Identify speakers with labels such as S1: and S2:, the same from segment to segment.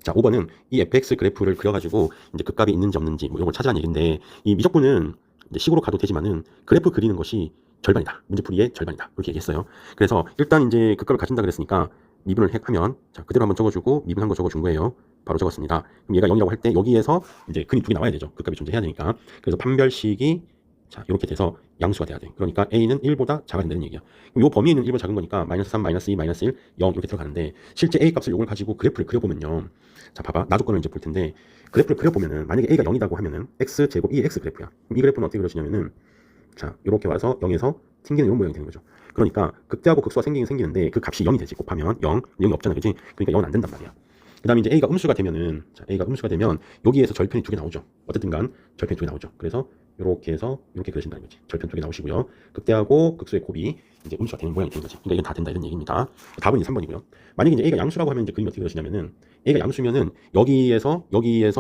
S1: 자, 5번은 이 fx 그래프를 그려가지고 이제 극값이 있는지 없는지 뭐 이런 걸 찾으라는 얘기인데, 이 미적분은 이제 식으로 가도 되지만은 그래프 그리는 것이 절반이다. 문제풀이의 절반이다. 이렇게 얘기했어요. 그래서 일단 이제 극값을 가진다 그랬으니까 미분을 하면, 자, 그대로 한번 적어주고 미분한 거 적어준 거예요. 바로 적었습니다. 그럼 얘가 0이라고 할 때 여기에서 이제 근이 두 개 나와야 되죠. 극값이 존재해야 되니까. 그래서 판별식이 자, 이렇게 돼서 양수가 돼야 돼. 그러니까 a는 1보다 작아야 된다는 얘기야. 그럼 요 범위는 1보다 작은 거니까 마이너스 3, 마이너스 2, 마이너스 1, 0 이렇게 들어가는데, 실제 a 값을 요걸 가지고 그래프를 그려보면요. 자, 봐봐. 나조건을 이제 볼 텐데, 그래프를 그려보면은 만약에 a가 0이라고 하면은 x제곱 2x 그래프야. 그럼 이 그래프는 어떻게 그려지냐면은, 자, 이렇게 와서 0에서 생기는 이런 모양이 되는 거죠. 그러니까 극대하고 극소가 생기는데 그 값이 0이 되지. 곱하면 0이 없잖아, 그지? 그러니까 0은 안 된단 말이야. 그 다음에 이제 a가 음수가 되면은, 자, a가 음수가 되면 여기에서 절편이 두 개 나오죠. 어쨌든 간 절편이 두 개 나오죠. 그래서 이렇게 해서 이렇게 그려진다는 거지. 절편 두 개 나오시고요. 극대하고 극소의 곱이 이제 음수가 되는 모양이 되는 거지. 그러니까 이건 다 된다 이런 얘기입니다. 답은 이제 3번이고요. 만약에 이제 a가 양수라고 하면 이제 그림이 어떻게 그려지냐면은, a가 양수면은 여기에서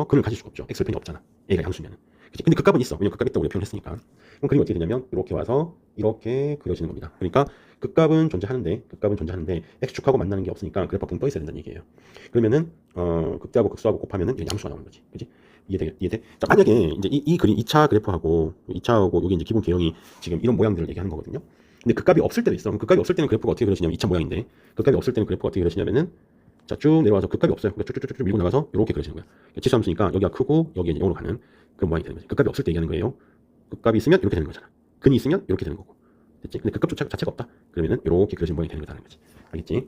S1: 근을 가질 수가 없죠. x절편이 없잖아. a가 양수면은. 그치? 근데 극값은 있어. 왜냐면 극값이 있다고 우리가 표현했으니까. 그럼 그림이 어떻게 되냐면 이렇게 와서 이렇게 그려지는 겁니다. 그러니까 극값은 존재하는데 x축하고 만나는 게 없으니까 그래프가 붕 떠 있어야 된다는 얘기예요. 그러면은 극대하고 극소하고 곱하면은 이제 양수가 나오는 거지. 그지? 이해돼? 자, 만약에 이제 이 그림 2차 그래프하고 2차하고 여기 이제 기본 개형이 지금 이런 모양들을 얘기하는 거거든요. 근데 극값이 없을 때도 있어. 그럼 극값이 없을 때는 그래프가 어떻게 그려지냐면 2차 모양인데, 극값이 없을 때는 그래프가 어떻게 그려지냐면은, 자, 쭉 내려와서 극값이 없어요. 그러니까 쭉쭉쭉쭉 밀고 나가서 이렇게 그려지는 거야. 치수함수니까 여기가 크고 여기가 이제 0으로 가는 그런 모양이 되는 거지. 극값이 없을 때 얘기하는 거예요. 극값이 있으면 이렇게 되는 거잖아. 근이 있으면 이렇게 되는 거고. 됐지? 근데 극값 자체가 없다. 그러면은 이렇게 그려진 모양이 되는 거다라는 거지. 알겠지?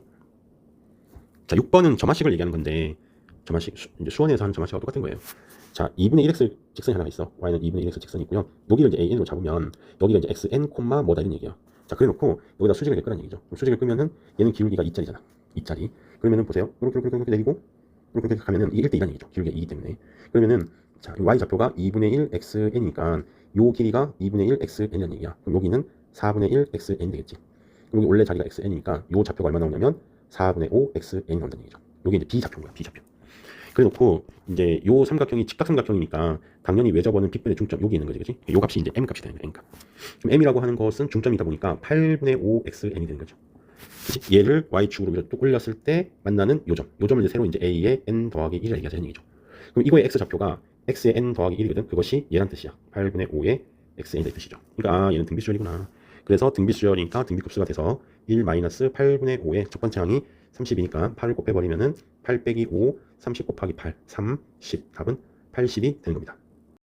S1: 자, 6번은 점화식을 얘기하는 건데, 점화식 이제 수원에서 하는 점화식하고 똑같은 거예요. 자, 2분의 1x 직선이 하나가 있어. y는 2분의 1x 직선이 있고요. 여기를 이제 an으로 잡으면 여기가 이제 xn, 뭐다 이런 얘기야. 자, 그래놓고 여기다 수직을 끄라는 얘기죠. 그럼 수직을 끄면은 얘는 기울기가 2짜리잖아. 2짜리. 그러면은 보세요. 이렇게 내리고 이렇게 가면은 이게 1대 2라는 얘기죠. 기울기가 2이기 때문에. 그러면은 자, y 좌표가 2분의 1 xn이니까 요 길이가 2분의 1 xn이라는 얘기야. 그럼 여기는 4분의 1 xn 되겠지. 그럼 여기 원래 자리가 xn이니까 요 좌표가 얼마 나오냐면 4분의 5 xn이 나온다는 얘기죠. 요게 이제 b좌표인 거야. b좌표. 그래 놓고 이제 요 삼각형이 직각삼각형이니까 당연히 외접어는 빗분의 중점 여기 있는 거지, 그렇지? 요 값이 이제 m 값이 되는 거야, m 값. 그럼 m이라고 하는 것은 중점이다 보니까 8분의 5 xn이 되는 거죠. 그치? 얘를 y축으로 또 올렸을 때 만나는 요점을 이제 새로 이제 a의 n 더하기 1이라 얘기하자는 얘기죠. 그럼 이거의 x 좌표가 x의 n 더하기 1이거든. 그것이 얘란 뜻이야. 8분의 5의 xn이 뜻이죠. 그러니까 얘는 등비수열이구나. 그래서 등비수열이니까 등비급수가 돼서 1 마이너스 8분의 5의 첫 번째 항이 30이니까 8을 곱해버리면은 8 빼기 5, 30 곱하기 8, 30. 답은 80이 되는 겁니다.